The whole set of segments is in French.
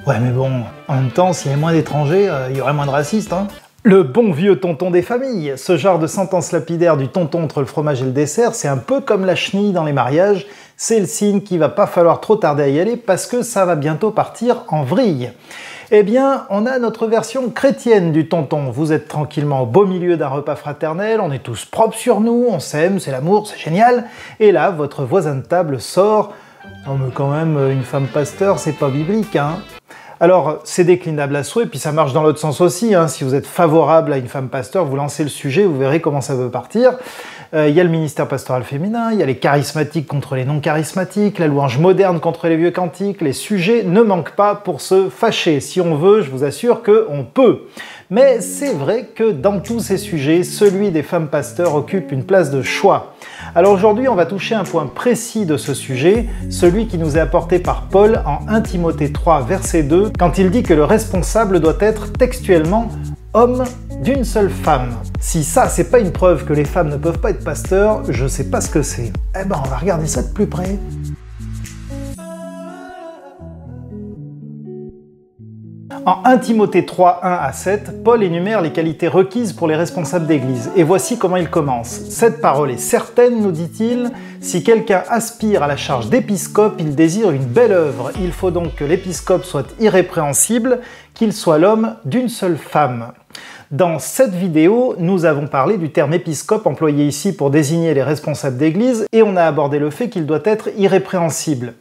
Ouais mais bon, en même temps, s'il y avait moins d'étrangers, il y aurait moins de racistes, hein. Le bon vieux tonton des familles, ce genre de sentence lapidaire du tonton entre le fromage et le dessert, c'est un peu comme la chenille dans les mariages, c'est le signe qu'il va pas falloir trop tarder à y aller parce que ça va bientôt partir en vrille. Eh bien, on a notre version chrétienne du tonton. Vous êtes tranquillement au beau milieu d'un repas fraternel, on est tous propres sur nous, on s'aime, c'est l'amour, c'est génial. Et là, votre voisin de table sort « Non mais quand même, une femme pasteur, c'est pas biblique, hein ?» Alors, c'est déclinable à souhait, puis ça marche dans l'autre sens aussi, hein. Si vous êtes favorable à une femme pasteur, vous lancez le sujet, vous verrez comment ça peut partir. Il y a le ministère pastoral féminin, il y a les charismatiques contre les non-charismatiques, la louange moderne contre les vieux cantiques, les sujets ne manquent pas pour se fâcher. Si on veut, je vous assure qu'on peut. Mais c'est vrai que dans tous ces sujets, celui des femmes pasteurs occupe une place de choix. Alors aujourd'hui, on va toucher un point précis de ce sujet, celui qui nous est apporté par Paul en 1 Timothée 3, verset 2, quand il dit que le responsable doit être textuellement homme d'une seule femme. Si ça, c'est pas une preuve que les femmes ne peuvent pas être pasteurs, je sais pas ce que c'est. Eh ben, on va regarder ça de plus près. En 1 Timothée 3, 1 à 7, Paul énumère les qualités requises pour les responsables d'église. Et voici comment il commence. « Cette parole est certaine, nous dit-il, si quelqu'un aspire à la charge d'épiscope, il désire une belle œuvre. Il faut donc que l'épiscope soit irrépréhensible, qu'il soit l'homme d'une seule femme. » Dans cette vidéo, nous avons parlé du terme épiscope employé ici pour désigner les responsables d'église et on a abordé le fait qu'il doit être irrépréhensible.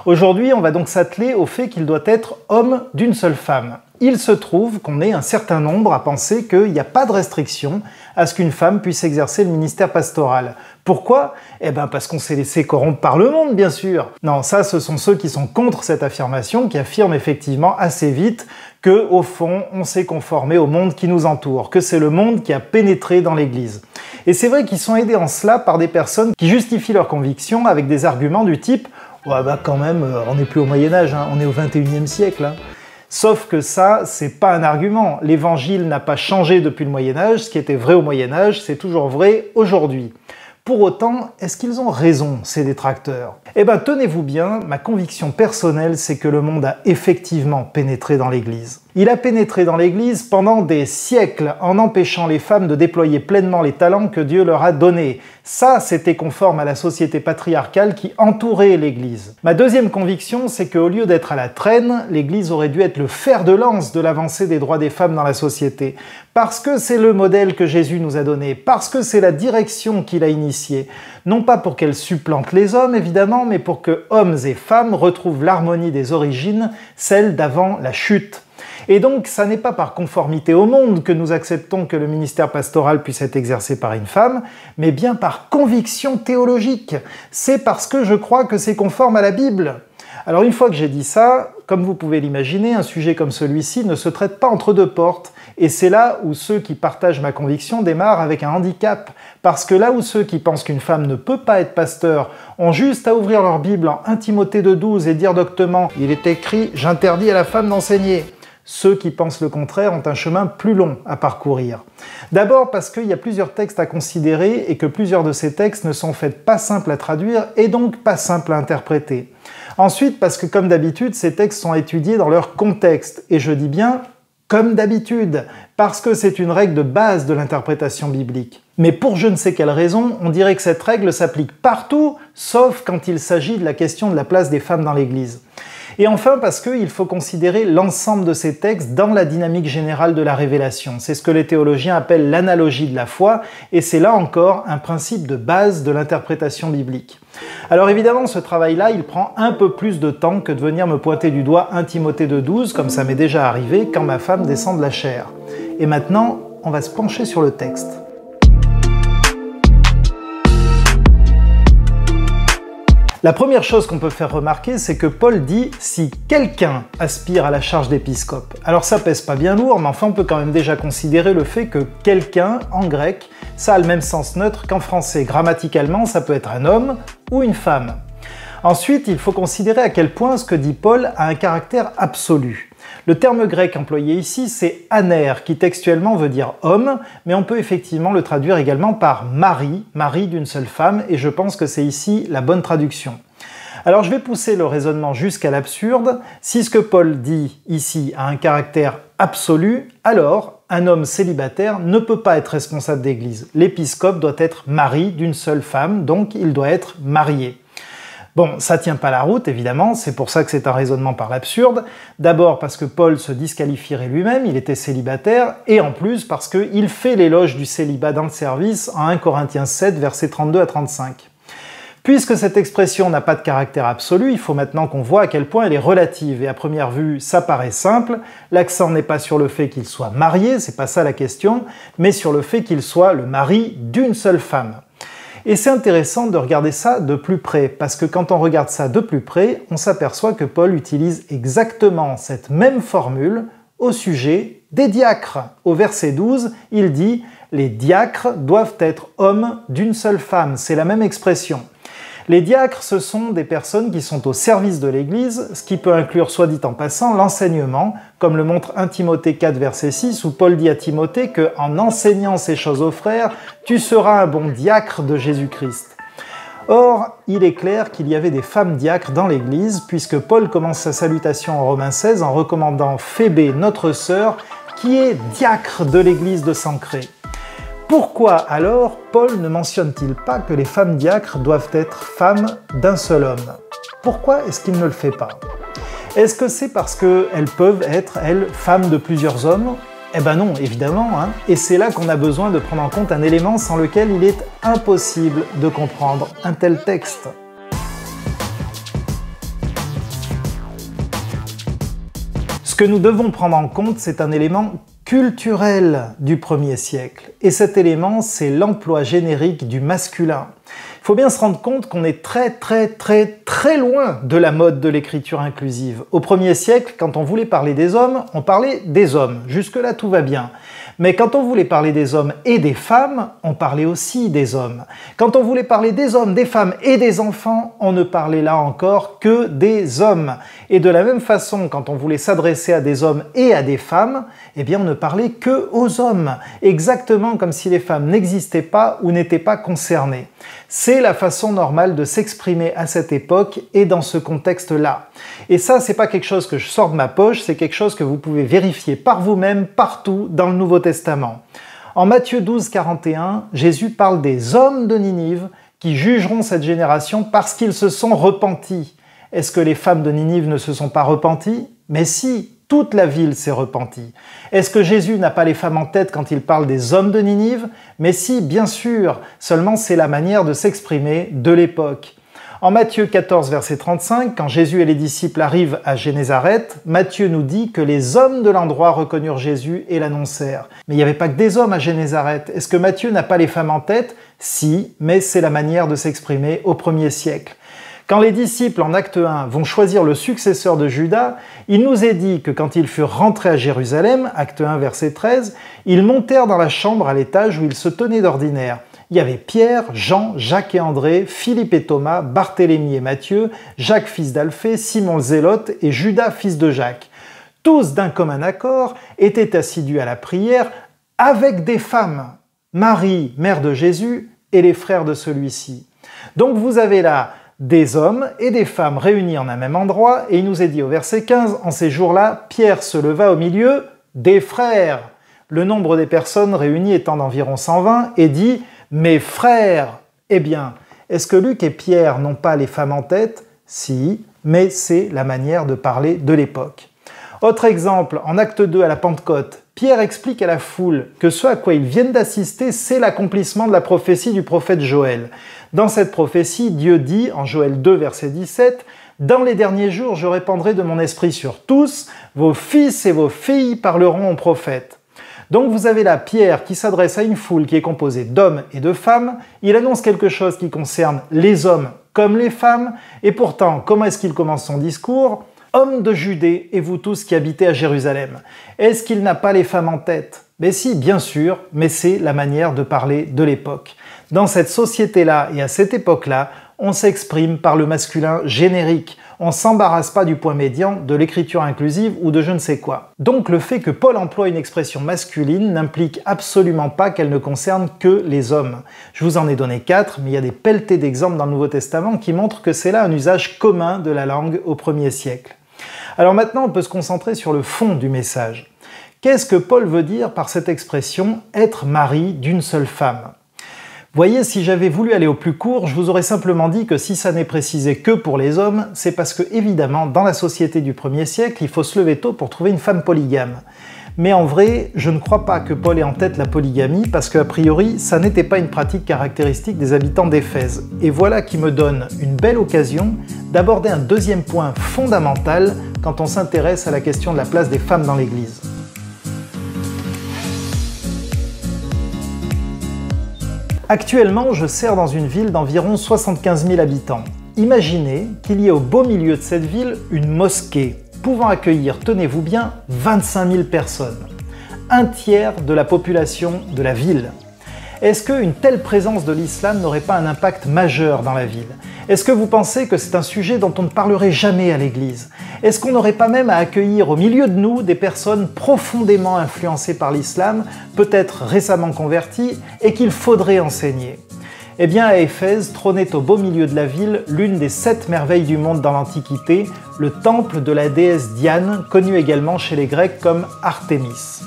Aujourd'hui, on va donc s'atteler au fait qu'il doit être homme d'une seule femme. Il se trouve qu'on est un certain nombre à penser qu'il n'y a pas de restriction à ce qu'une femme puisse exercer le ministère pastoral. Pourquoi? Eh ben parce qu'on s'est laissé corrompre par le monde, bien sûr. Non, ça, ce sont ceux qui sont contre cette affirmation, qui affirment effectivement assez vite que, au fond, on s'est conformé au monde qui nous entoure, que c'est le monde qui a pénétré dans l'Église. Et c'est vrai qu'ils sont aidés en cela par des personnes qui justifient leurs convictions avec des arguments du type « Ouais, bah quand même, on n'est plus au Moyen-Âge, hein, on est au XXIe siècle. Hein. » Sauf que ça, c'est pas un argument. L'Évangile n'a pas changé depuis le Moyen-Âge, ce qui était vrai au Moyen-Âge, c'est toujours vrai aujourd'hui. Pour autant, est-ce qu'ils ont raison, ces détracteurs? Eh ben, tenez-vous bien, ma conviction personnelle, c'est que le monde a effectivement pénétré dans l'Église. Il a pénétré dans l'Église pendant des siècles, en empêchant les femmes de déployer pleinement les talents que Dieu leur a donnés. Ça, c'était conforme à la société patriarcale qui entourait l'Église. Ma deuxième conviction, c'est qu'au lieu d'être à la traîne, l'Église aurait dû être le fer de lance de l'avancée des droits des femmes dans la société. Parce que c'est le modèle que Jésus nous a donné, parce que c'est la direction qu'il a initiée. Non pas pour qu'elle supplante les hommes, évidemment, mais pour que hommes et femmes retrouvent l'harmonie des origines, celle d'avant la chute. Et donc, ça n'est pas par conformité au monde que nous acceptons que le ministère pastoral puisse être exercé par une femme, mais bien par conviction théologique. C'est parce que je crois que c'est conforme à la Bible. Alors une fois que j'ai dit ça, comme vous pouvez l'imaginer, un sujet comme celui-ci ne se traite pas entre deux portes, et c'est là où ceux qui partagent ma conviction démarrent avec un handicap, parce que là où ceux qui pensent qu'une femme ne peut pas être pasteur ont juste à ouvrir leur Bible en 1 Timothée 2,12 et dire doctement « Il est écrit « J'interdis à la femme d'enseigner », ceux qui pensent le contraire ont un chemin plus long à parcourir. D'abord parce qu'il y a plusieurs textes à considérer et que plusieurs de ces textes ne sont faits pas simples à traduire et donc pas simples à interpréter. Ensuite parce que comme d'habitude, ces textes sont étudiés dans leur contexte, et je dis bien comme d'habitude, parce que c'est une règle de base de l'interprétation biblique. Mais pour je ne sais quelle raison, on dirait que cette règle s'applique partout, sauf quand il s'agit de la question de la place des femmes dans l'Église. Et enfin parce qu'il faut considérer l'ensemble de ces textes dans la dynamique générale de la révélation. C'est ce que les théologiens appellent l'analogie de la foi, et c'est là encore un principe de base de l'interprétation biblique. Alors évidemment, ce travail-là, il prend un peu plus de temps que de venir me pointer du doigt 1 Timothée 2,12, comme ça m'est déjà arrivé quand ma femme descend de la chair. Et maintenant, on va se pencher sur le texte. La première chose qu'on peut faire remarquer, c'est que Paul dit « si quelqu'un aspire à la charge d'épiscope ». Alors ça pèse pas bien lourd, mais enfin on peut quand même déjà considérer le fait que « quelqu'un » en grec, ça a le même sens neutre qu'en français. Grammaticalement, ça peut être un homme ou une femme. Ensuite, il faut considérer à quel point ce que dit Paul a un caractère absolu. Le terme grec employé ici, c'est « aner », qui textuellement veut dire « homme », mais on peut effectivement le traduire également par « mari », mari d'une seule femme, et je pense que c'est ici la bonne traduction. Alors je vais pousser le raisonnement jusqu'à l'absurde. Si ce que Paul dit ici a un caractère absolu, alors un homme célibataire ne peut pas être responsable d'église. L'épiscope doit être mari d'une seule femme, donc il doit être marié. Bon, ça tient pas la route, évidemment, c'est pour ça que c'est un raisonnement par l'absurde. D'abord parce que Paul se disqualifierait lui-même, il était célibataire, et en plus parce qu'il fait l'éloge du célibat dans le service en 1 Corinthiens 7, versets 32 à 35. Puisque cette expression n'a pas de caractère absolu, il faut maintenant qu'on voit à quel point elle est relative, et à première vue, ça paraît simple, l'accent n'est pas sur le fait qu'il soit marié, c'est pas ça la question, mais sur le fait qu'il soit le mari d'une seule femme. Et c'est intéressant de regarder ça de plus près, parce que quand on regarde ça de plus près, on s'aperçoit que Paul utilise exactement cette même formule au sujet des diacres. Au verset 12, il dit « Les diacres doivent être hommes d'une seule femme », c'est la même expression. Les diacres, ce sont des personnes qui sont au service de l'Église, ce qui peut inclure, soit dit en passant, l'enseignement, comme le montre 1 Timothée 4, verset 6, où Paul dit à Timothée que, en enseignant ces choses aux frères, tu seras un bon diacre de Jésus-Christ. Or, il est clair qu'il y avait des femmes diacres dans l'Église, puisque Paul commence sa salutation en Romains 16 en recommandant Phébé, notre sœur, qui est diacre de l'Église de Sancrée. Pourquoi alors Paul ne mentionne-t-il pas que les femmes diacres doivent être femmes d'un seul homme? Pourquoi est-ce qu'il ne le fait pas? Est-ce que c'est parce qu'elles peuvent être, elles, femmes de plusieurs hommes? Eh ben non, évidemment, hein. Et c'est là qu'on a besoin de prendre en compte un élément sans lequel il est impossible de comprendre un tel texte. Ce que nous devons prendre en compte, c'est un élément culturel du 1er siècle. Et cet élément, c'est l'emploi générique du masculin. Il faut bien se rendre compte qu'on est très loin de la mode de l'écriture inclusive. Au 1er siècle, quand on voulait parler des hommes, on parlait des hommes. Jusque-là, tout va bien. Mais quand on voulait parler des hommes et des femmes, on parlait aussi des hommes. Quand on voulait parler des hommes, des femmes et des enfants, on ne parlait là encore que des hommes. Et de la même façon, quand on voulait s'adresser à des hommes et à des femmes, eh bien on ne parlait que aux hommes. Exactement comme si les femmes n'existaient pas ou n'étaient pas concernées. C'est la façon normale de s'exprimer à cette époque et dans ce contexte-là. Et ça, c'est pas quelque chose que je sors de ma poche, c'est quelque chose que vous pouvez vérifier par vous-même partout dans le Nouveau Testament. En Matthieu 12, 41, Jésus parle des hommes de Ninive qui jugeront cette génération parce qu'ils se sont repentis. Est-ce que les femmes de Ninive ne se sont pas repenties? Mais si, toute la ville s'est repentie. Est-ce que Jésus n'a pas les femmes en tête quand il parle des hommes de Ninive? Mais si, bien sûr, seulement c'est la manière de s'exprimer de l'époque. En Matthieu 14, verset 35, quand Jésus et les disciples arrivent à Génézareth, Matthieu nous dit que les hommes de l'endroit reconnurent Jésus et l'annoncèrent. Mais il n'y avait pas que des hommes à Génézareth. Est-ce que Matthieu n'a pas les femmes en tête? Si, mais c'est la manière de s'exprimer au 1er siècle. Quand les disciples, en acte 1, vont choisir le successeur de Judas, il nous est dit que quand ils furent rentrés à Jérusalem, acte 1, verset 13, ils montèrent dans la chambre à l'étage où ils se tenaient d'ordinaire. Il y avait Pierre, Jean, Jacques et André, Philippe et Thomas, Barthélemy et Matthieu, Jacques fils d'Alphée, Simon le Zélote et Judas fils de Jacques. Tous d'un commun accord étaient assidus à la prière avec des femmes, Marie, mère de Jésus, et les frères de celui-ci. Donc vous avez là des hommes et des femmes réunis en un même endroit, et il nous est dit au verset 15, en ces jours-là, Pierre se leva au milieu des frères, le nombre des personnes réunies étant d'environ 120, et dit « Mes frères !» Eh bien, est-ce que Luc et Pierre n'ont pas les femmes en tête? Si, mais c'est la manière de parler de l'époque. Autre exemple, en acte 2 à la Pentecôte, Pierre explique à la foule que ce à quoi ils viennent d'assister, c'est l'accomplissement de la prophétie du prophète Joël. Dans cette prophétie, Dieu dit, en Joël 2, verset 17, « Dans les derniers jours, je répandrai de mon esprit sur tous, vos fils et vos filles parleront aux prophètes. » Donc vous avez là Pierre qui s'adresse à une foule qui est composée d'hommes et de femmes, il annonce quelque chose qui concerne les hommes comme les femmes, et pourtant, comment est-ce qu'il commence son discours? Hommes de Judée et vous tous qui habitez à Jérusalem. Est-ce qu'il n'a pas les femmes en tête? Mais si, bien sûr, mais c'est la manière de parler de l'époque. Dans cette société-là et à cette époque-là, on s'exprime par le masculin générique. On s'embarrasse pas du point médian, de l'écriture inclusive ou de je ne sais quoi. Donc le fait que Paul emploie une expression masculine n'implique absolument pas qu'elle ne concerne que les hommes. Je vous en ai donné 4, mais il y a des pelletées d'exemples dans le Nouveau Testament qui montrent que c'est là un usage commun de la langue au 1er siècle. Alors maintenant, on peut se concentrer sur le fond du message. Qu'est-ce que Paul veut dire par cette expression « être mari d'une seule femme » ? Voyez, si j'avais voulu aller au plus court, je vous aurais simplement dit que si ça n'est précisé que pour les hommes, c'est parce que, évidemment, dans la société du 1er siècle, il faut se lever tôt pour trouver une femme polygame. Mais en vrai, je ne crois pas que Paul ait en tête la polygamie, parce qu'a priori, ça n'était pas une pratique caractéristique des habitants d'Éphèse. Et voilà qui me donne une belle occasion d'aborder un deuxième point fondamental quand on s'intéresse à la question de la place des femmes dans l'Église. Actuellement, je sers dans une ville d'environ 75 000 habitants. Imaginez qu'il y ait au beau milieu de cette ville une mosquée, pouvant accueillir, tenez-vous bien, 25 000 personnes. Un tiers de la population de la ville. Est-ce qu'une telle présence de l'islam n'aurait pas un impact majeur dans la ville? Est-ce que vous pensez que c'est un sujet dont on ne parlerait jamais à l'église? Est-ce qu'on n'aurait pas même à accueillir au milieu de nous des personnes profondément influencées par l'islam, peut-être récemment converties, et qu'il faudrait enseigner? Eh bien, à Éphèse trônait au beau milieu de la ville l'une des 7 merveilles du monde dans l'Antiquité, le temple de la déesse Diane, connue également chez les Grecs comme Artémis.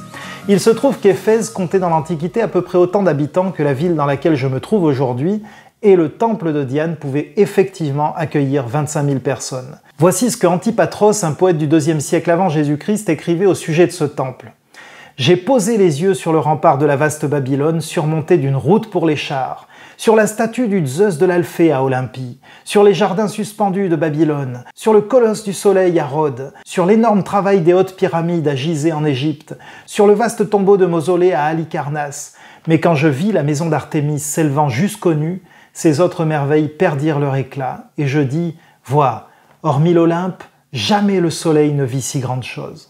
Il se trouve qu'Éphèse comptait dans l'Antiquité à peu près autant d'habitants que la ville dans laquelle je me trouve aujourd'hui, et le temple de Diane pouvait effectivement accueillir 25 000 personnes. Voici ce que Antipatros, un poète du IIe siècle avant Jésus-Christ, écrivait au sujet de ce temple. « J'ai posé les yeux sur le rempart de la vaste Babylone, surmonté d'une route pour les chars, sur la statue du Zeus de l'Alphée à Olympie, sur les jardins suspendus de Babylone, sur le colosse du soleil à Rhodes, sur l'énorme travail des hautes pyramides à Gizeh en Égypte, sur le vaste tombeau de mausolée à Halicarnasse. Mais quand je vis la maison d'Artémis s'élevant jusqu'aux nues, ces autres merveilles perdirent leur éclat, et je dis, vois, hormis l'Olympe, jamais le soleil ne vit si grande chose. »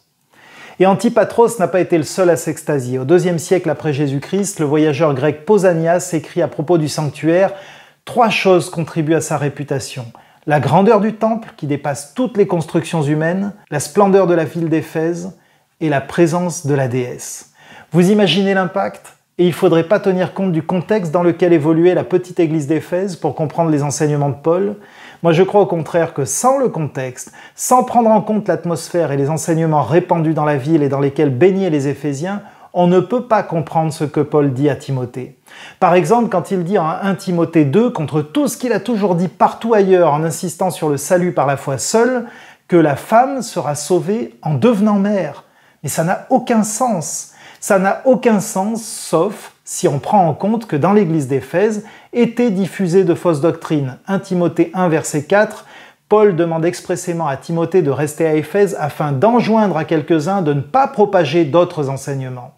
Et Antipatros n'a pas été le seul à s'extasier. Au IIe siècle après Jésus-Christ, le voyageur grec Pausanias écrit à propos du sanctuaire « 3 choses contribuent à sa réputation. La grandeur du temple, qui dépasse toutes les constructions humaines, la splendeur de la ville d'Éphèse et la présence de la déesse. » Vous imaginez l'impact ? Et il ne faudrait pas tenir compte du contexte dans lequel évoluait la petite église d'Éphèse pour comprendre les enseignements de Paul. Moi je crois au contraire que sans le contexte, sans prendre en compte l'atmosphère et les enseignements répandus dans la ville et dans lesquels baignaient les Éphésiens, on ne peut pas comprendre ce que Paul dit à Timothée. Par exemple, quand il dit en 1 Timothée 2, contre tout ce qu'il a toujours dit partout ailleurs en insistant sur le salut par la foi seule, que la femme sera sauvée en devenant mère. Mais ça n'a aucun sens. Ça n'a aucun sens, sauf si on prend en compte que dans l'église d'Éphèse étaient diffusées de fausses doctrines. 1 Timothée 1, verset 4, Paul demande expressément à Timothée de rester à Éphèse afin d'enjoindre à quelques-uns de ne pas propager d'autres enseignements.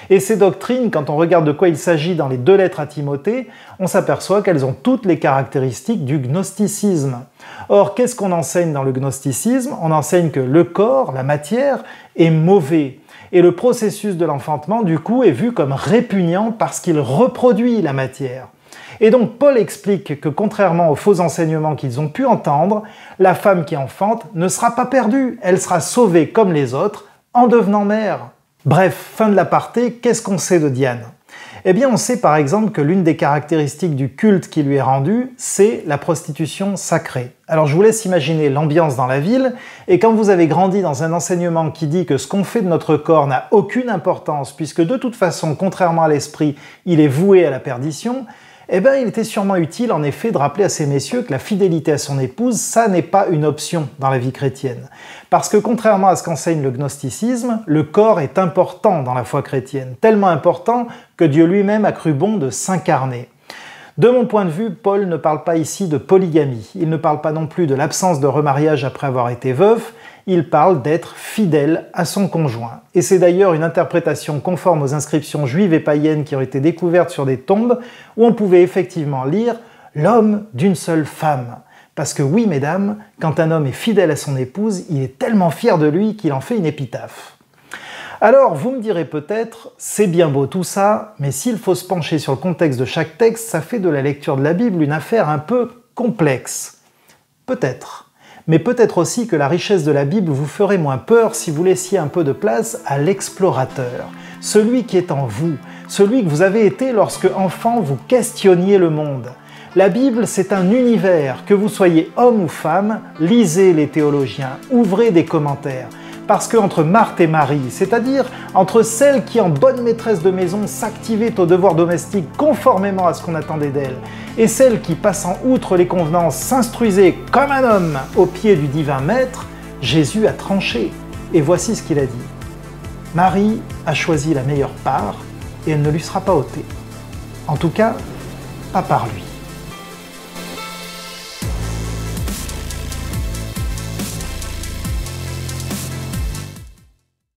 Et ces doctrines, quand on regarde de quoi il s'agit dans les 2 lettres à Timothée, on s'aperçoit qu'elles ont toutes les caractéristiques du gnosticisme. Or, qu'est-ce qu'on enseigne dans le gnosticisme? On enseigne que le corps, la matière, est mauvais. Et le processus de l'enfantement, du coup, est vu comme répugnant parce qu'il reproduit la matière. Et donc Paul explique que contrairement aux faux enseignements qu'ils ont pu entendre, la femme qui enfante ne sera pas perdue, elle sera sauvée comme les autres en devenant mère. Bref, fin de l'aparté, qu'est-ce qu'on sait de Diane? Eh bien, on sait par exemple que l'une des caractéristiques du culte qui lui est rendu, c'est la prostitution sacrée. Alors je vous laisse imaginer l'ambiance dans la ville, et quand vous avez grandi dans un enseignement qui dit que ce qu'on fait de notre corps n'a aucune importance, puisque de toute façon, contrairement à l'esprit, il est voué à la perdition, eh bien il était sûrement utile en effet de rappeler à ces messieurs que la fidélité à son épouse, ça n'est pas une option dans la vie chrétienne. Parce que contrairement à ce qu'enseigne le gnosticisme, le corps est important dans la foi chrétienne, tellement important que Dieu lui-même a cru bon de s'incarner. De mon point de vue, Paul ne parle pas ici de polygamie, il ne parle pas non plus de l'absence de remariage après avoir été veuf, il parle d'être fidèle à son conjoint. Et c'est d'ailleurs une interprétation conforme aux inscriptions juives et païennes qui ont été découvertes sur des tombes, où on pouvait effectivement lire « l'homme d'une seule femme ». Parce que oui, mesdames, quand un homme est fidèle à son épouse, il est tellement fier de lui qu'il en fait une épitaphe. Alors, vous me direz peut-être, c'est bien beau tout ça, mais s'il faut se pencher sur le contexte de chaque texte, ça fait de la lecture de la Bible une affaire un peu complexe. Peut-être. Mais peut-être aussi que la richesse de la Bible vous ferait moins peur si vous laissiez un peu de place à l'explorateur, celui qui est en vous, celui que vous avez été lorsque enfant vous questionniez le monde. La Bible, c'est un univers, que vous soyez homme ou femme, lisez les théologiens, ouvrez des commentaires. Parce qu'entre Marthe et Marie, c'est-à-dire entre celle qui en bonne maîtresse de maison s'activait au devoir domestique conformément à ce qu'on attendait d'elle, et celle qui, passant outre les convenances, s'instruisait comme un homme au pied du divin maître, Jésus a tranché. Et voici ce qu'il a dit. Marie a choisi la meilleure part, et elle ne lui sera pas ôtée. En tout cas, pas par lui.